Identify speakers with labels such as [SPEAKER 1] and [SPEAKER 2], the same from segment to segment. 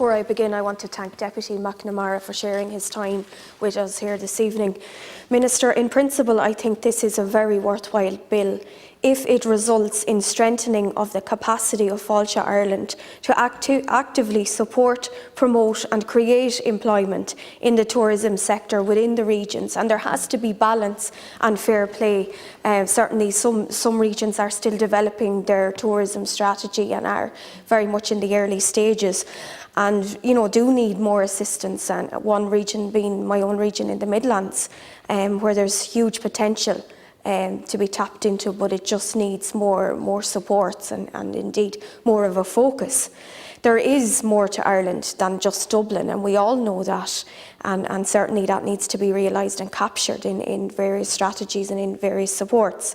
[SPEAKER 1] before I begin, I want to thank Deputy McNamara for sharing his time with us here this evening. Minister, in principle, I think this is a very worthwhile bill if it results in strengthening of the capacity of Fáilte Ireland to actively support, promote and create employment in the tourism sector within the regions. And there has to be balance and fair play. Certainly some regions are still developing their tourism strategy and are very much in the early stages and do need more assistance, and one region being my own region in the Midlands, where there's huge potential to be tapped into, but it just needs more supports and indeed more of a focus. There is more to Ireland than just Dublin, and we all know that, and certainly that needs to be realised and captured in various strategies and in various supports.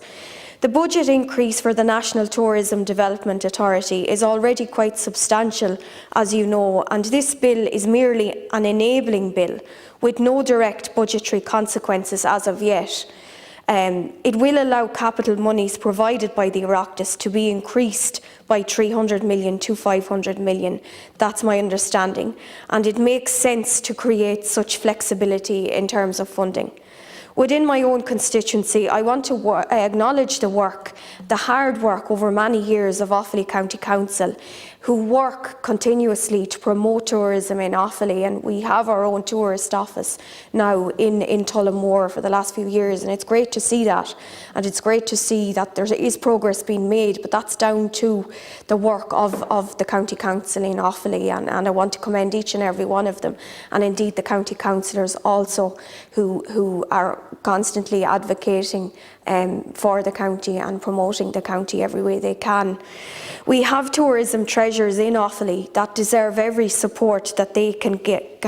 [SPEAKER 1] The budget increase for the National Tourism Development Authority is already quite substantial, as you know, and this bill is merely an enabling bill with no direct budgetary consequences as of yet. It will allow capital monies provided by the Oireachtas to be increased by 300 million to 500 million. That's my understanding, and it makes sense to create such flexibility in terms of funding. Within my own constituency, I want to acknowledge the hard work over many years of Offaly County Council, who work continuously to promote tourism in Offaly, and we have our own tourist office now in Tullamore for the last few years, and it's great to see that, and it's great to see that there is progress being made, but that's down to the work of the County Council in Offaly, and I want to commend each and every one of them, and indeed the county councillors also who are constantly advocating for the county and promoting the county every way they can. We have tourism treasures in Offaly that deserve every support that they can get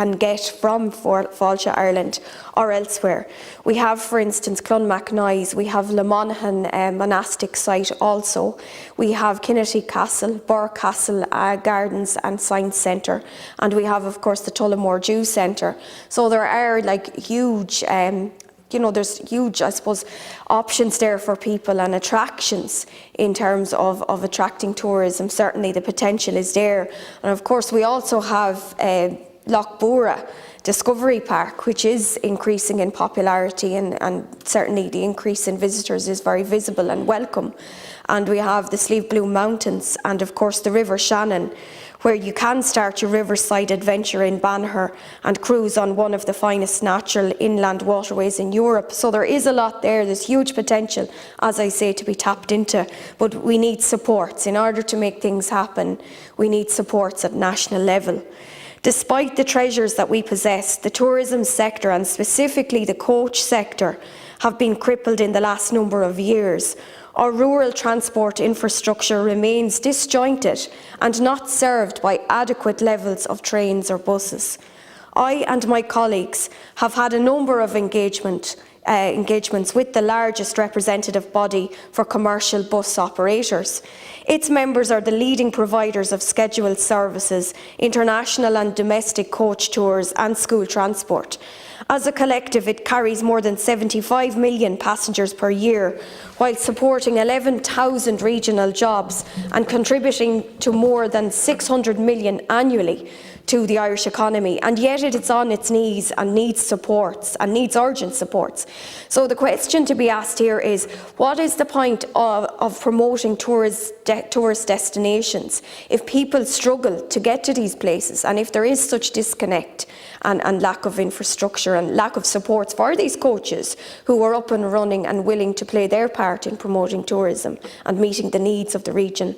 [SPEAKER 1] from Fáilte Ireland or elsewhere. We have, for instance, Clonmacnoise, we have Le Monaghan monastic site also, we have Kinnetty Castle, Burr Castle Gardens and Science Centre, and we have, of course, the Tullamore Jew Centre. So there are huge there's huge, I suppose, options there for people and attractions in terms of attracting tourism. Certainly the potential is there. And of course we also have Lochbura Discovery Park, which is increasing in popularity, and certainly the increase in visitors is very visible and welcome. And we have the Slieve Bloom Mountains and of course the River Shannon, where you can start your riverside adventure in Banagher and cruise on one of the finest natural inland waterways in Europe. So there is a lot there. There's huge potential, as I say, to be tapped into, but we need supports. In order to make things happen, we need supports at national level. Despite the treasures that we possess, the tourism sector, and specifically the coach sector, have been crippled in the last number of years. Our rural transport infrastructure remains disjointed and not served by adequate levels of trains or buses. I and my colleagues have had a number of engagements with the largest representative body for commercial bus operators. Its members are the leading providers of scheduled services, international and domestic coach tours and school transport. As a collective, it carries more than 75 million passengers per year, while supporting 11,000 regional jobs and contributing to more than 600 million annually to the Irish economy, and yet it is on its knees and needs supports, and needs urgent supports. So the question to be asked here is, what is the point of promoting tourist destinations if people struggle to get to these places, and if there is such disconnect and lack of infrastructure and lack of supports for these coaches who are up and running and willing to play their part in promoting tourism and meeting the needs of the region?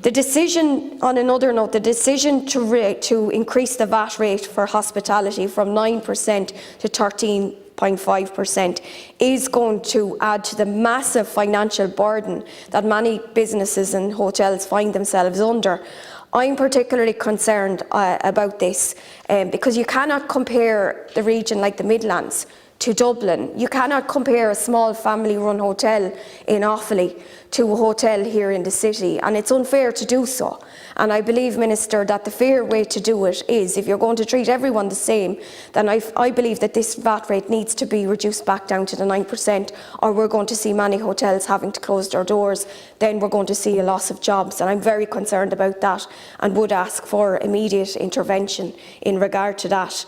[SPEAKER 1] The decision, on another note, the decision to increase the VAT rate for hospitality from 9% to 13.5% is going to add to the massive financial burden that many businesses and hotels find themselves under. I'm particularly concerned about this because you cannot compare the region like the Midlands to Dublin. You cannot compare a small family-run hotel in Offaly to a hotel here in the city, and it's unfair to do so. And I believe, Minister, that the fair way to do it is, if you're going to treat everyone the same, then I believe that this VAT rate needs to be reduced back down to the 9%, or we're going to see many hotels having to close their doors. Then we're going to see a loss of jobs, and I'm very concerned about that and would ask for immediate intervention in regard to that.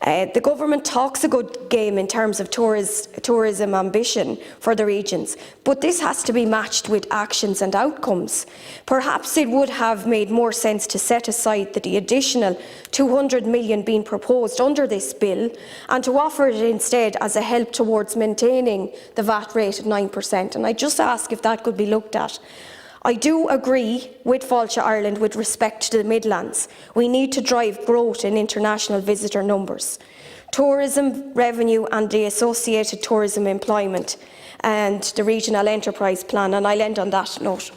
[SPEAKER 1] The government talks a good game in terms of tourism ambition for the regions, but this has to be matched with actions and outcomes. Perhaps it would have made more sense to set aside the additional 200 million being proposed under this bill and to offer it instead as a help towards maintaining the VAT rate at 9%. And I just ask if that could be looked at. I do agree with Fáilte Ireland with respect to the Midlands. We need to drive growth in international visitor numbers, tourism revenue and the associated tourism employment and the regional enterprise plan, and I'll end on that note.